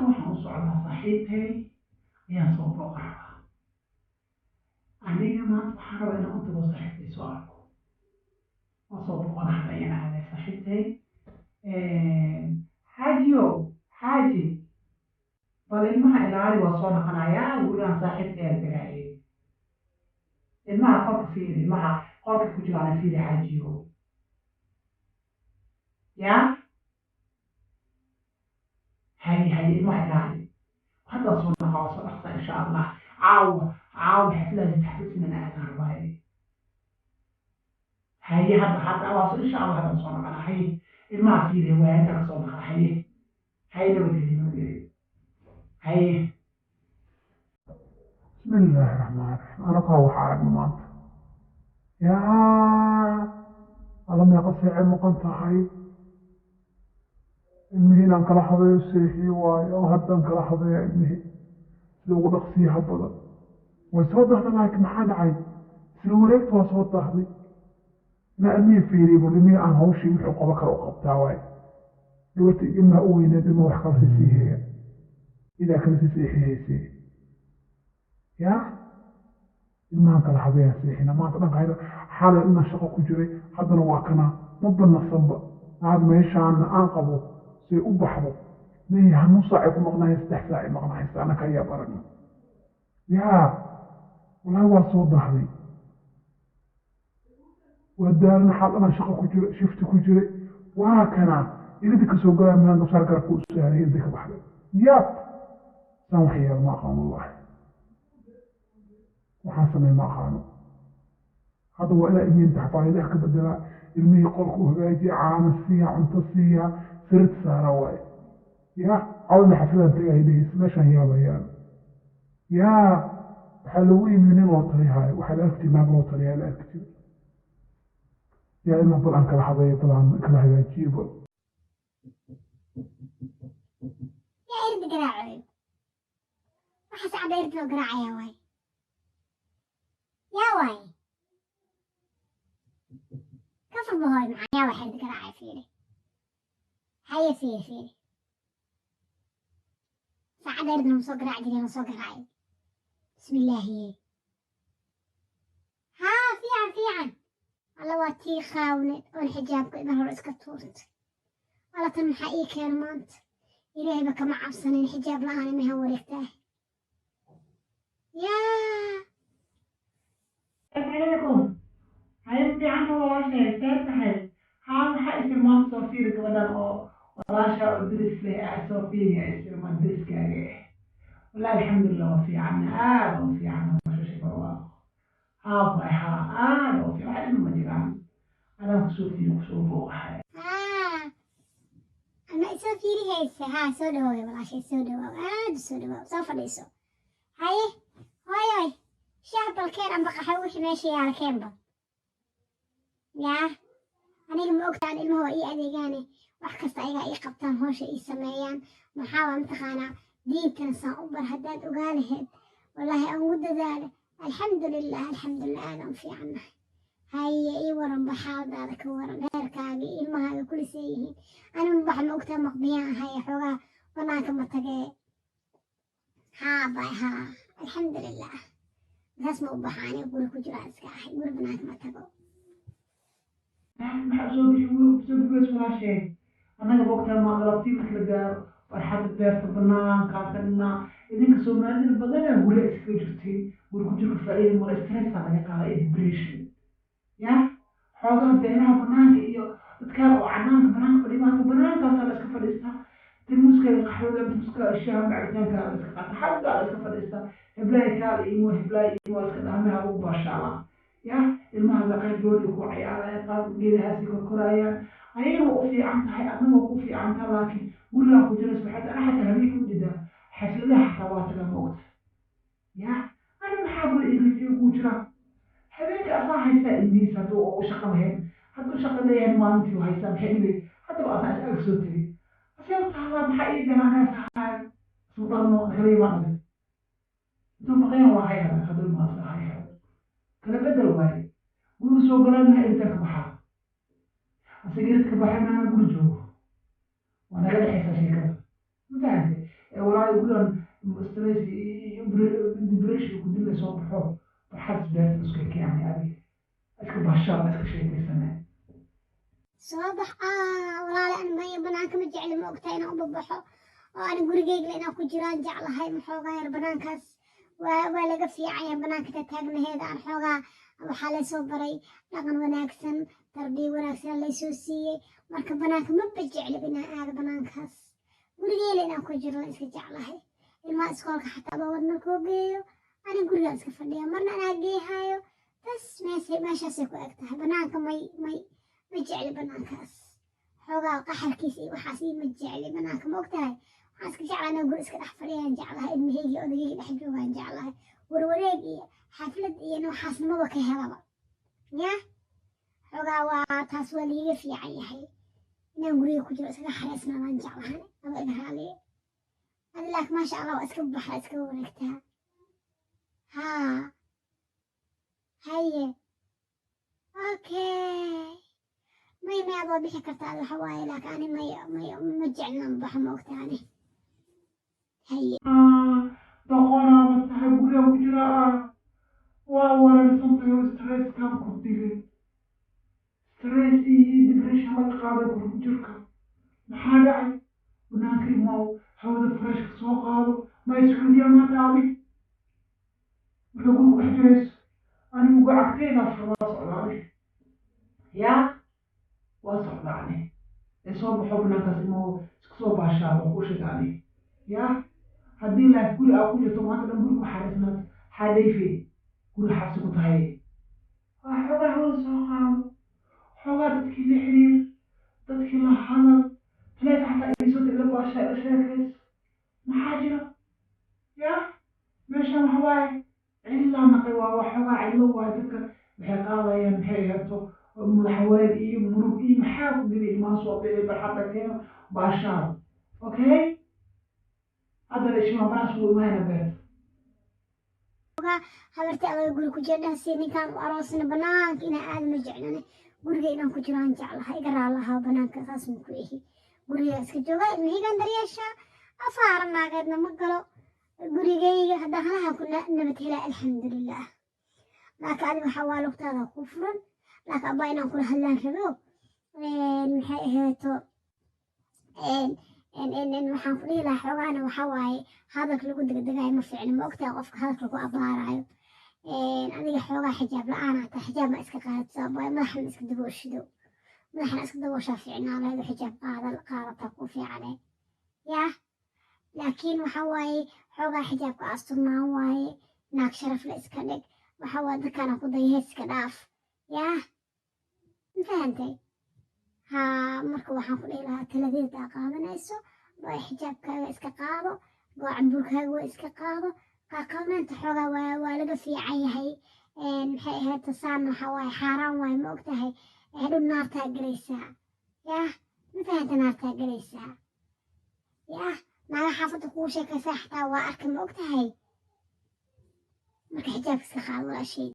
waxaan u socdaa saaxiibtay ayaan soo booqan rabaa aniga maanta waxaan rabaa inaan u tago saaxiibtay soo arko waan soo booqan rabaa inaan aaday saaxiibtay xaajiyo xaaji bal ilmaha ilaali waa soo noqonayaa gurigaan saaxiibtay aan degaaye ilmaha qolka fiiri ilmaha qolka ku jiraan fiiri xaajiyo yaa هاي الماء العالي وهذا صورنا خلاص أخطأ إن شاء الله عاو حفلة تحفزنا أنا رباي هاي هذا أواصل إن شاء الله هذا صورنا أنا هاي الماء فيه وين تكسرنا هاي نودي هاي بسم الله الرحمن الرحيم أنا قاوح على المنط يا ألم يقصي علم قنطة هاي ilmihiin aan kala habeeyo seexii waayo oo haddaan kala habeeya ilmihii sida ugu dhaqsiyaha badan way soo dahday laakiin maxaa dhacay isla wareegta waa soo dahday inaa ilmihii fiiriyo bal ilmihii aan hawshii wuxuu qaba kale u qabtaa waaye gabarta ilmaha u weyneed ilma wax kala sii siiheeya idaa kala sii seexihaysee yaa ilmahan kala habeeya seexina maanta dhanka hayda xalay inaan shaqo ku jiray haddana waa kana ma banasanba aad meeshaana aan qabo سي أبحر مي هنوصع يكون مقنعي استحساء مقنعي أنا كيا برني يا ولا هو صوت ظهري ودارنا حال أنا شقة كجري شفت كجري وهكذا إذا ذيك سوق من عند صار كركوس يعني ذيك بحر ياب سامحي يا ما خان الله وحسن ما خانوا هذا هو إلى إمين تحفظ ذاك بدل المي يقولك هجاجي عام السيا عن تصيا سرت ساراوي يا عاوزنا حفلة تجاهدي سماشا يا بيان يا حلوين من الوطري هاي وحلقتي ما بوطري على أكتر يا إما طلعن كلا حضية طلعن كلا هجاجيب يا إرد قراعي وحس عبا إرد لو قراعي يا واي يا واي كفر بهاي معايا واحد قراعي فيني هيا فيري ساعد أردنا مسوق راعي جري مسوق راعي بسم الله هي ها فيعن الله واتيخا والحجاب إذا هو رئيس كتورت الله تم حقيقة يا رمانت إلهي بك مع عفصني الحجاب لا أنا مهوريكته يا عليكم هاي بدي عنه والله شيء تفتحي ها حق ما تصير كمان ولا أدرس لي أسوفيني أسير ما أدرس كاره والله الحمد لله وفي عنا وفي عنا ما شو شيء ها وفي واحد من مجران أنا كسوفي واحد أنا أسوفيني هيسة ها سودة ولا شيء سودة أنا سودة سوف ليسو هاي شهب الكين أم بقى حوش ماشي على كيمبا يا أنا لما أقطع العلم هو إيه أديجاني وحكست أيها إيه قبطان هوش إيه سمايان محاوة امتخانا دين تنسى أكبر هداد وقالهد والله أمود ذلك الحمد لله أنا في عنه هاي إيه ورم بحاول ذلك ورم غير كاقي إلما هاي كل سيهين أنا مبح المقتل مقبيان هاي حوغا وناك متقي ها الحمد لله بس مبحاني يقول كجراس كاحي يقول بناك متقو بسوي بس ولا شيء أنا وقتها ما غلطتي مثل قال فرحت بيرت بنان كاتنا إذا كسر ما عندنا بدنا ولا إسكجرتي ولا كجر فعيل ولا إسترس على قال إدبريشن يا حاجة بينها بنان إيو تكلم عنان بنان كل ما هو بنان كسر إسكفلستا المشكلة حلوة المشكلة الشام بعدين كان إسكفلستا حد قال إسكفلستا هبلاي كان هبلاي إسكفلستا هم هو باشلا يا المهم لقيت دوري كوعي على قال جيلها سيكون كرايا أيوة وفي عنها أنا وفي عنها لكن ولا كجلس بحد أنا حتى هذيك جدا حسنا حتى واتنا موت يا أنا بحاول إجي وجرا حبيت أصلا هيسا الناس هدو وشقمهم هدو شقلين ما أنتي وهيسا محيلي حتى أصلا ألف صوتي أصلا تعالى بحقيقة أنا سهل سلطان غريب عنه ثم غير واحد هذا خدوا المصلحة هذا كلا بدل واحد ويوسو قلنا إنت كبحر أسجلت كبحر ما أنا أقول جوه وأنا لا أحس شيء كذا ما فهمت ولا يقولون ستريس ديبريشن يقول لي صوب حب بحس بيت مسكك يعني هذه أشكو بهالشر أشكو شيء كيسنة صباح ولا أنا ما يبناك مجعل موقتين أو ببحو وأنا قرقيق لأن أكو جيران جعل هاي محوغا ير بنانكاس ولا قفي عيا بنانك تتاقنا هيدا عن حوغا وحالي صبري لغن وناكسن تربي وناكسن اللي سوسيي marka banaanka ma bajecli inaan aado banaankaas gurigeela inaan ku jiro iska jeclahay ilmaha iskoolka xataa baa wadna koo geeyo ani gurigaan iska fadhiya marna anaa geehayo bas meeshaasay ku eg tahay banaanka ma jecli banaankaas xoogaa qaxarkiisa iyo waxaas iyo ma jecli banaanka ma ogtahay waxaan iska jeclaa inaan guri iska dhex fadhiyaan jeclahay ilmahaygi odagaygi dhex joogaan jeclahay warwareeg iyo xaflad iyo nooxaasnimaba ka helaba ya xoogaa waa taas waa liiga fiican yahay inaan guriga ku jiro iskaga xareysnaadaan jeclahan aba iga raaliye adi laakiin maasha allah waa iska baxa iska wareegtaa haa haye okay may adoo bixi kartaa waxa waaye laakiin ani ma jeclan baxa ma ogtaani haye doqonaa ma tahay guriga ku jira waa wareersantay oo stresskan ku dilay stress iyo depression laga qaaday guriga jirka maxaa dhacay banaanka imaw hawada freshka soo qaado ma iscuudiya maanta adig marka guriga dhex jirayso anigu gacagteyda waa socdaani yaa waa socdaani soo baxo banaankaas imaw isku soo baashaado ku shigaani yaa haddii laak guri aa ku jirto maanta dhan guri ku xareysnaad xadayfe guri xabsi ku tahay waa xoogaa hawada soo qaado xoogaa dadkii la xiriir dadkii la hadal taleefa xataa iisoo ila baashaa ila sheekays maxaa jira yaa meeshan waxa waaye cillaa naqay waa xoogaa cillo waaye dadka waxay qaadayaan maxay ahaato madaxwareer iyo murug iyo maxaa ku geli ilmaha soo bixi barxadda keeno baashaar okay haddana ishima banaas wuu imaana beerta habartii adaga guri ku jira dhahsi ninkaan u aroosina banaanka inaa aada ma jeclane guriga inaan ku jiraan jeclahay iga raalahaa banaanka saas ma ku ihi guriga iska jooga ilmahaygaan daryeeshaa afaara naageedna ma galo gurigayga haddaan halaha ku nabad helaa alxamdulilah laakiin adi waxaa waa lugtaada ku furan laakiin abbaa inaan kula hadlaan rabo maxay ahayto waxaan ku dhihi lahaa xoogaana waxaa waaye hadalka lagu degdegayo ma fiicno ma ogtahay qofka hadalka lagu abaarayo adiga xoogaa xijaab la-aan hata xijaab ma iska qaadato waaye madaxna iska dabooshido madaxna iska dabooshaa fiicnaa leedo xijaab qaadataa ku fiicane yaa laakiin waxaa waaye xoogaa xijaabka asturnaan waaye naag sharaf la iska dhig waxaa waaye dadkaana ku dayaheed iska dhaaf yaa ma fahantay haa marka waxaan ku dhihi lahaa taladeeda qaadanayso waa xijaabkaaga iska qaado goocanbuurkaaga waa iska qaado qaaqabnaanta xoogaa waa laga fiican yahay maxay ahayd tasaan waxaa waaye xaaraan waaye ma ogtahay hadhow naartaa gelaysaa yah ma fahanta naartaa gelaysaa yah naaga xaafadda kuu sheekaysaa xataa waa arka ma ogtahay marka xijaabka iska qaado walaashay